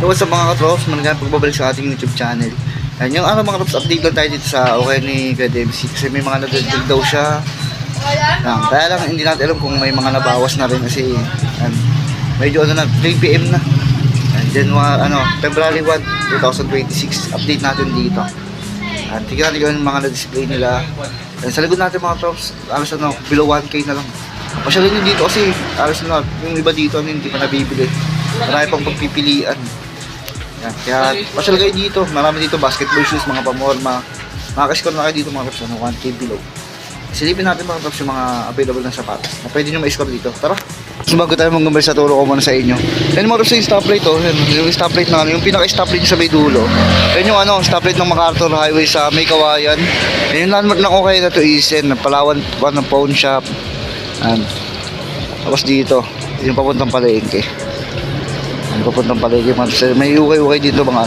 So what's up mga katrops, managyan pagbabalik sa ating YouTube channel. Yan yung mga katrops, update lang tayo dito sa okay ni KDMC kasi may mga nagagdag daw siya. Yan, kaya lang hindi natin alam kung may mga nabawas na rin kasi yan, medyo na 3 PM na. And then February 1, 2026 update natin dito. At tignan natin yung mga na-display nila. And sa likod natin mga katrops, below 1K na lang. Masyadong nyo dito kasi yung iba dito hindi pa nabibili. Marami pang pagpipilian. Yan. Kaya pasyal kayo dito. Marami dito basketball shoes, mga pamorma. Makaka-score na kayo dito mga katrops, 1K below. Silipin natin mga katrops yung mga available na sapatos na pwede nyo ma-score dito. Tara! Sumagot tayo mga gambal sa turo ko muna sa inyo. Yan mga katrops yung stoplight oh. Yung stoplight na yung pinaka-stoplight sa may dulo. Yan yung stoplight ng MacArthur Highway sa May Kawayan. Yan yung landmark ng okay na to is Palawan pawn shop. And tapos dito, yung papuntang palengke. Papuntang palengke, may ukay-ukay dito mga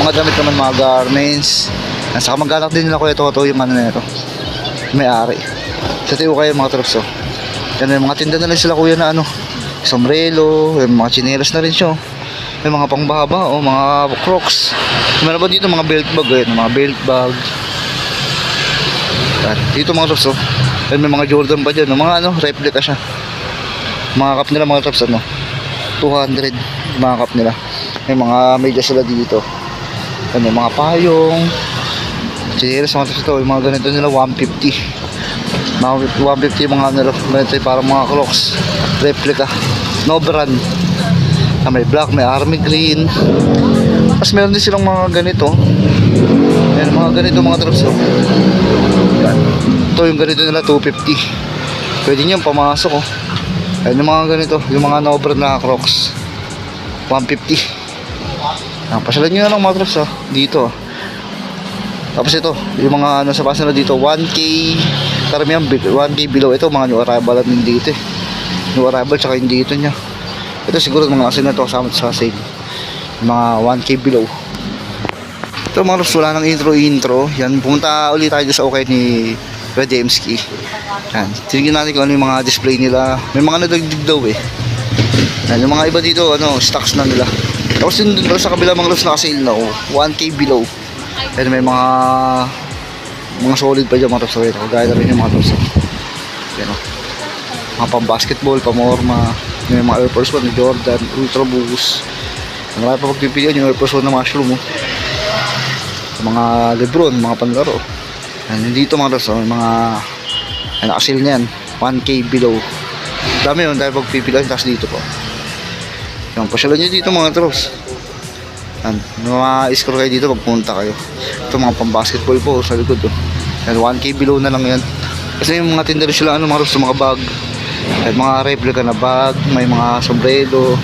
mga damit naman, mga garments. Saka mag-anak din nila Kuya Toto yung na ito, may-ari. Sa ito ukay mga trops oh. Yan yung mga tinda na rin sila kuya na sombrero, yung mga chinelas na rin siya. May mga pangbaba oh, mga crocs. Meron pa dito mga belt bag, mga belt bag. Yan, dito mga trops oh. Yan, may mga Jordan pa dyan, mga replica siya. Mga cup nila mga trops 200 mga cup nila. May mga medyas sila dito. May mga payong chinelas mga trops ito. Yung mga ganito nila 150. Mga 150 mga ganito parang mga crocs replica, no brand. May black, may army green. Tapos meron din silang mga ganito. Yan, mga ganito mga trops yan. Ito yung ganito nila 250. Pwede nyo pamasok oh. Ayun yung mga ganito, yung mga no-brand na crocs 150. Pasyalan nyo na lang mga trops dito. Tapos ito, yung mga sa pasan na dito 1K, karamihan 1K below. Ito mga new arrival din dito new arrival tsaka yung dito nya. Ito siguro mga asin na ito kasama sa sale, mga 1K below. Ito mga trops, wala ng intro. Yan, pumunta ulit tayo sa okay ni Rademski. Yan, tingnan natin kung ano yung mga display nila. May mga nadagdig daw yan, yung mga iba dito stocks na nila. Tapos yung dun sa kabila mga trops naka-sale na 1K below. Yan, may mga solid pa dyan mga trops. Kagaya na rin yung mga trops yan mga pang basketball, pamorma. May mga Air Force 1, Jordan, Ultra Boost. Marami pa pagpipilian yung Air Force 1 na mushroom mga Lebron, mga panlaro. Yan, dito mga trops mga nakasil niyan 1K below. Dami yun tayo pagpipilian. Tapos dito po yan, pasyalan nyo dito mga trops. Yan, ma-score kayo dito pagpunta kayo. Ito mga pang basketball po sa likod yan, 1K below na lang yan. Kasi yung mga tinda rin sila mga trops, mga bag. Yan, mga replica na bag. May mga sombrero.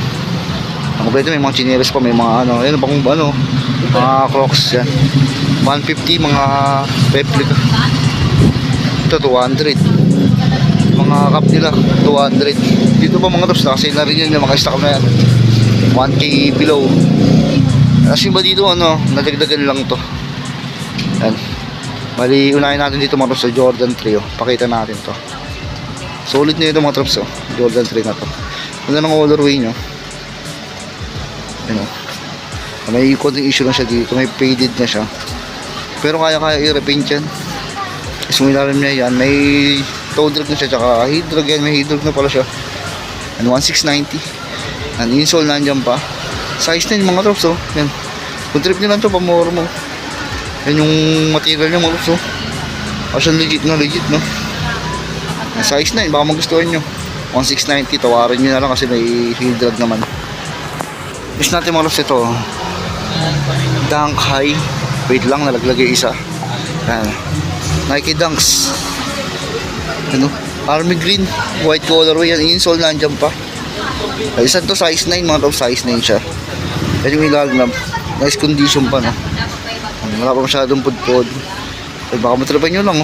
May mga chinelas pa. May mga yan, mga crocs yan 150 mga replica. Ito 200 mga cup nila 200. Dito pa mga trops kasi na rin yun yung mga stock na yan 1K below. Kasi ba dito nadagdagan lang to. Yan, bali unahin natin dito mga trops sa Jordan 3 pakita natin to. Solid na ito mga trops Jordan 3 na to. Ganda ng colorway nyo. May konting issue lang siya dito, may faded na siya pero kaya i-repaint yan. Kasi may lalim niya yan, may toe drag na siya tsaka head drag yan, may head drag na pala siya. 1690 and insole nandiyan pa, size 9 mga trops yan. Kung trip nyo lang ito pamormo yan yung material niya mga trops asya legit no size 9 baka magustuhan nyo. 1690 tawarin nyo na lang kasi may head drag naman. Gusto natin mga trops ito Dunk High. Wait lang, nalaglag yung isa. Yan. Nike Dunks. Army green, white colorway. Yan, insole nandiyan pa. Isa to size 9 mga trops, size 9 siya. Yan yung ilalim. Nice condition pa wala pa masyadong pudpod. Baka matrapan nyo lang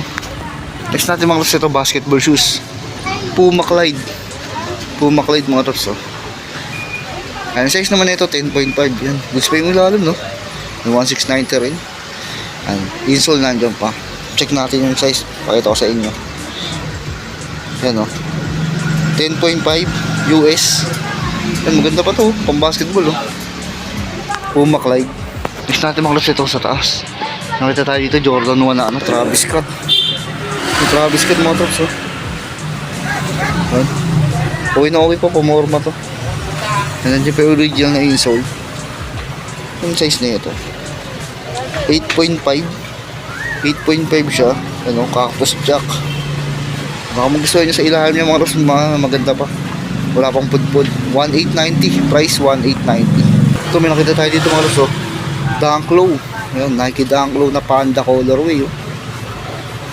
Next natin mga trops ito, basketball shoes. Puma Clyde mga trops Ang size naman ito 10.5 yan. Goods pa yung ilalim yung 1690 rin. Insole nandiyan pa. Check natin yung size. Pakita ko sa inyo. Yan 10.5 US. Yan, maganda pa to pang basketball Puma Clyde. Next natin mga loves ito sa taas. Nakita tayo dito Jordan 1 na ano, Travis Scott. Yung Travis Scott mga loves oh. Ayan. Okay na okay po, pumorma to. And nandiyan pa yung original na insole. Yung size na ito 8.5 8.5 siya. Ano, cactus jack. Baka magustuhan nyo sa ilalim niya mga loves, maganda pa. Wala pang pudpud. 1,890. Price 1,890. Ito may nakita tayo dito mga loves oh. Dunk Low. Ayan, Nike Dunk Low na panda colorway oh.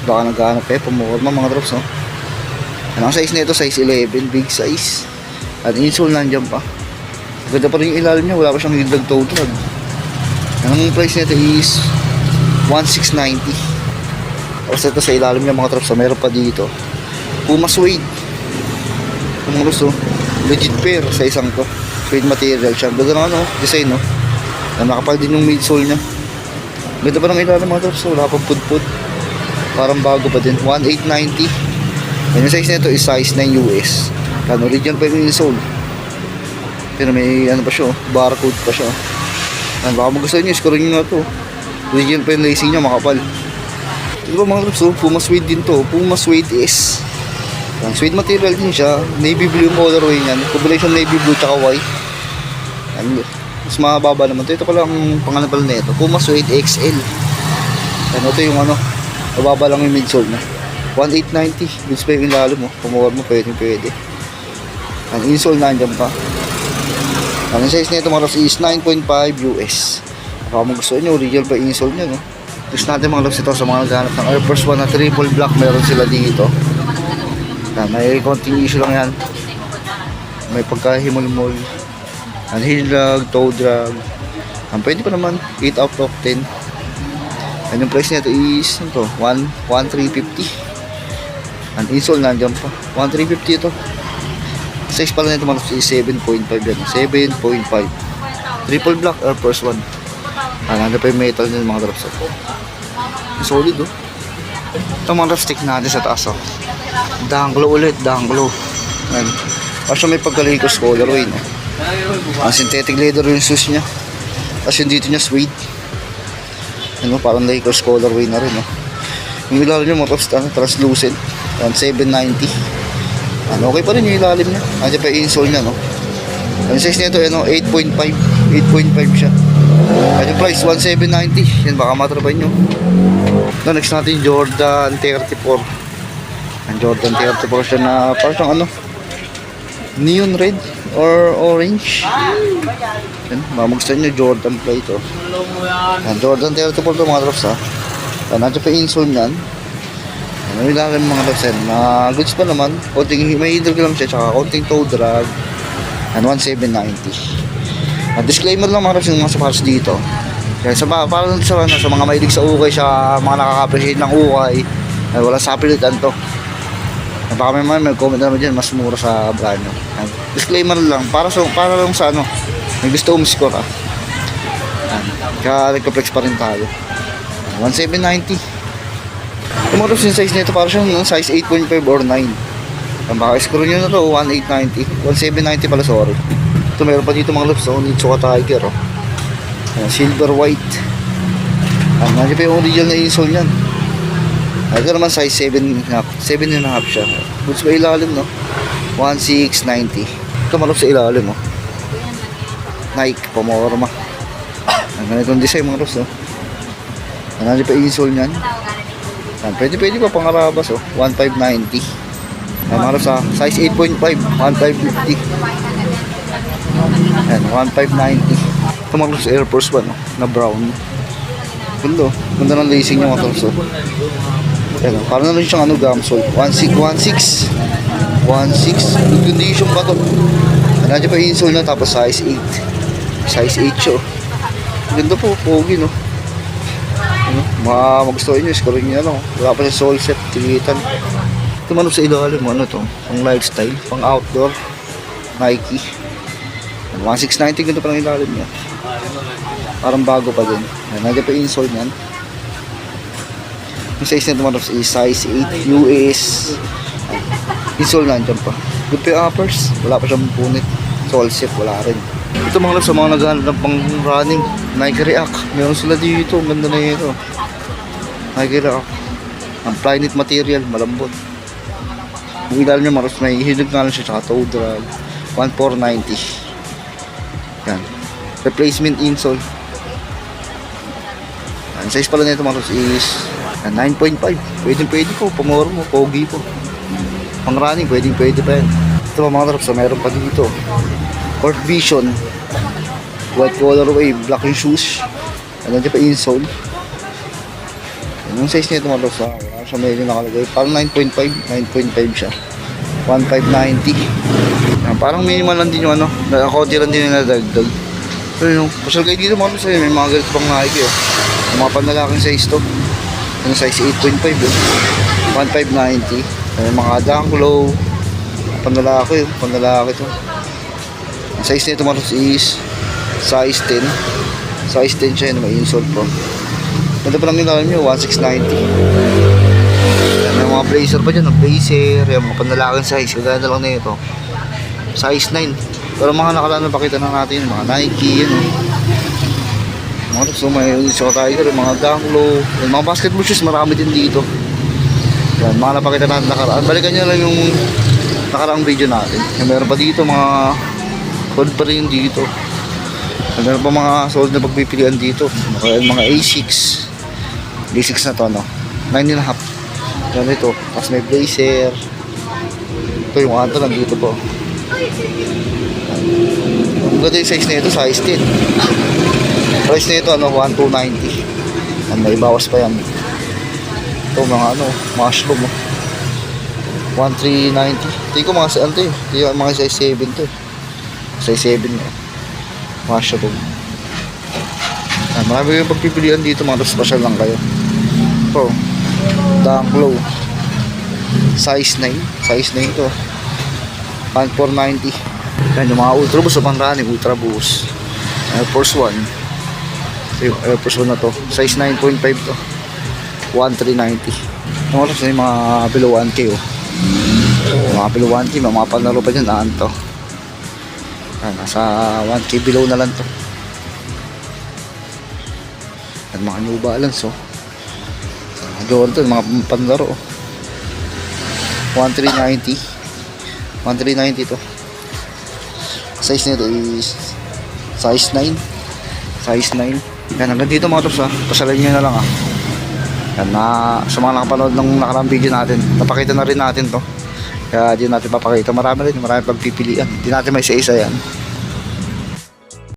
Baka naghahanap kayo, pumorma mga loves oh. Ang size nito size 11, big size. At insole nandiyan pa. Ganda pa rin yung ilalim niya, wala pa siyang hidlag toe tag. Ang price nito is 1,690. Tapos ito sa ilalim niya mga trops, meron pa dito Puma Suede. Mga loves oh, legit pair sa isang to. Suede material siya. Ganda ng ano, design no. Nakapal din yung midsole niya. Ganda pa ng ilalim mga trops, wala pang pudpud. Parang bago pa din. 1,890. And yung size nito is size 9 US. Ano, original pa yung insole. Pero may ano pa siya, barcode pa siya. Ano, baka magustuhan nyo, score nyo na to. Original pa yung lacing niya, makapal. Ito mga loves, Puma Suede din to. Puma Suede S. Suede material din siya. Navy blue yung colorway niyan. Combination navy blue tsaka white. Ano, mas mababa naman to. Ito pala ang pangalan pala nito, Puma Suede XL. Ano, ito yung ano, mababa lang yung midsole na 1,890. Goods pa yung ilalim mo. Pumawar mo, pwede. Ang insole nandiyan pa. Ang size nito mga loves is 9.5 US. Baka magustuhan nyo, original pa insole niya no. Gusto natin mga loves ito sa mga naghanap ng Air Force 1 na triple black. Meron sila dito. May konting issue lang yan. May pagkahimol-mol. Ang heel drag, toe drag. Ang pwede pa naman 8 out of 10. And yung price nito is ito, 1,350. Ang insole nandiyan pa 1,350 ito. Size pala nito mga loves is 7.5 yan. 7.5 triple black Air Force 1. Ano pa yung metal nyo mga drops oh. Solid oh. Ito mga drops, stick natin sa taas oh. Dunk Low ulit, Dunk Low. Ayan. Kasi may pagka-Lakers colorway no. Ang synthetic leather yung shoes nya. Tapos yung dito nya suede. Ano, parang Lakers colorway na rin no. Yung ilalim nyo mga drops, translucent. 790. Ano, okay pa rin yung ilalim nya. Ano pa yung insole nya no. Ang size nito ano, 8.5 siya. At yung price 1,790. Yan, baka matrabahin nyo. Next natin Jordan 34. Ang Jordan 34 siya na parang siyang ano, neon red or orange. Yan, magustuhan nyo Jordan plate oh. Yan, Jordan 34 to mga drops ha. Nandiyan pa insole nyan. Ano yung lang mga drops yan na goods pa naman. Konting may hidrog lang siya, tsaka konting toe drag. And 1,790. Disclaimer lang mga drops yung mga sapatos dito. Kaya para sa mga mahilig sa ukay, sa mga nakaka-appreciate ng ukay, wala sa pilitan to. Baka may comment naman dyan, mas mura sa brand nyo. Disclaimer lang, para lang sa ano, may gusto score ah. Kaya nagka-flex pa rin tayo. 1,790. Yung mga drops yung size nito, para siyang size 8.5 or 9. Baka score nyo na to, 1,890. 1,790 pala, sorry. Ito meron pa dito mga loves, Nitsuka Tiger oh. Silver white. Nandiyan pa yung original na insole nyan. Ito naman size 7.5 siya. Goods pa ilalim no, 1,690. Ito mga loves sa ilalim oh. Nike, pamorma. Ang ganitong design mga loves oh. Nandiyan pa yung insole nyan. Pwede pa pangarabas oh, 1,590. Mga loves ha, size 8.5, 1,550. Ayan, 1,590. Ito mga loves Air Force 1 na brown. Ganda, ganda ng lacing niya mga loves. Ayan, parang na rin siyang ano, gamsol. 16 good condition pa to. Nandiyan pa yung insole na, tapos size 8. Size 8 siya. Ganda po, pogi no. Ano, magustuhan nyo, score nyo ano. Wala pa siya soul set, tilitan. Ito man sa ilalim, ano to, pang lifestyle, pang outdoor, Nike. 1,690 ganda pa lang ilalim niya. Parang bago pa din. Nandiyan pa yung insole niyan. Yung size nito man is size 8 US. Insole nandiyan pa. Good pa yung uppers. Wala pa siyang punit. Sole set, wala rin. Ito mga loves, sa mga naghahanap ng pang running, Nike React. Meron sila dito. Ang ganda na ito. Nike React. Ang Flyknit material, malambot. Kung ilalim nyo mga loves, may hilig nga lang siya. Tsaka toe drag. 1,490. Yan. Replacement insole. Ang size pala nito mga loves is 9.5. Pwede po. Pamoro mo. Pogi po. Pang running, pwede pa yan. Ito mga loves, meron pa dito. Court Vision. White colorway, black yung shoes. Ano dyan pa insole. Yung size nito mga loves, wala siya medyo nakalagay. Parang 9.5 siya. 1,590. Parang minimal lang din yung ano, nakakunti lang din yung nadagdag. So yung pasal kayo dito mga loves, may mga ganito pang Nike yung mga panlalaking size to. Yung size 8.5 1,590. Yung mga Dunk Low, panlalaki to. Ang size nito mga loves is size 10. Size 10 siya yun, may insole po. Ganda pa lang yung lalim nyo, 1,690. May mga blazer pa dyan, blazer, yung mga panlalaking size. Kaganda lang na ito. Size 9. Pero mga nakalaan na pakita na natin, mga Nike, yun. Mga loves, so may Unisho Tiger, mga Dunk Low, yung mga basketball shoes, marami din dito. Yan, mga napakita natin nakaraan. Balikan nyo lang yung nakaraang video natin. Yung meron pa dito, mga sold pa rin dito. Meron pa mga sold na pagpipilian dito. Mga A6. A6 na to, no? 9.5. Yan ito. Tapos may blazer. Ito yung ato lang dito po. Ang ganda yung size na ito, size 10. Price na ito, 1,290. Yan, may bawas pa yan. Ito mga mushroom. 1,390. Ito ko mga ano to eh. Ito yung mga size 7 to eh. Size 7 na. Mushroom. Marami yung pagpipilian dito, mga special lang kayo. Ito, Dunk Low. Size 9. Size 9 to. 1,490. Yan yung mga Ultra Boost o pang running, Ultra Boost. Air Force 1. Ito yung Air Force 1 na to. Size 9.5 to. 1,390. Yung mga below 1K oh. Mga below 1K, mga panlaro pa dyan, to. Nasa 1K below na lang to. At mga New Balance oh. Jordan, mga panlaro oh. 1,390. 1,390 to. Size nito is size 9. Size 9. Yan, hanggang dito mga tops ha. Pasalan nyo na lang ha. Yan, sa mga nakapanood ng nakaraang video natin, napakita na rin natin to. Kaya di natin papakita. Marami pagpipilian. Di natin may isa-isa yan.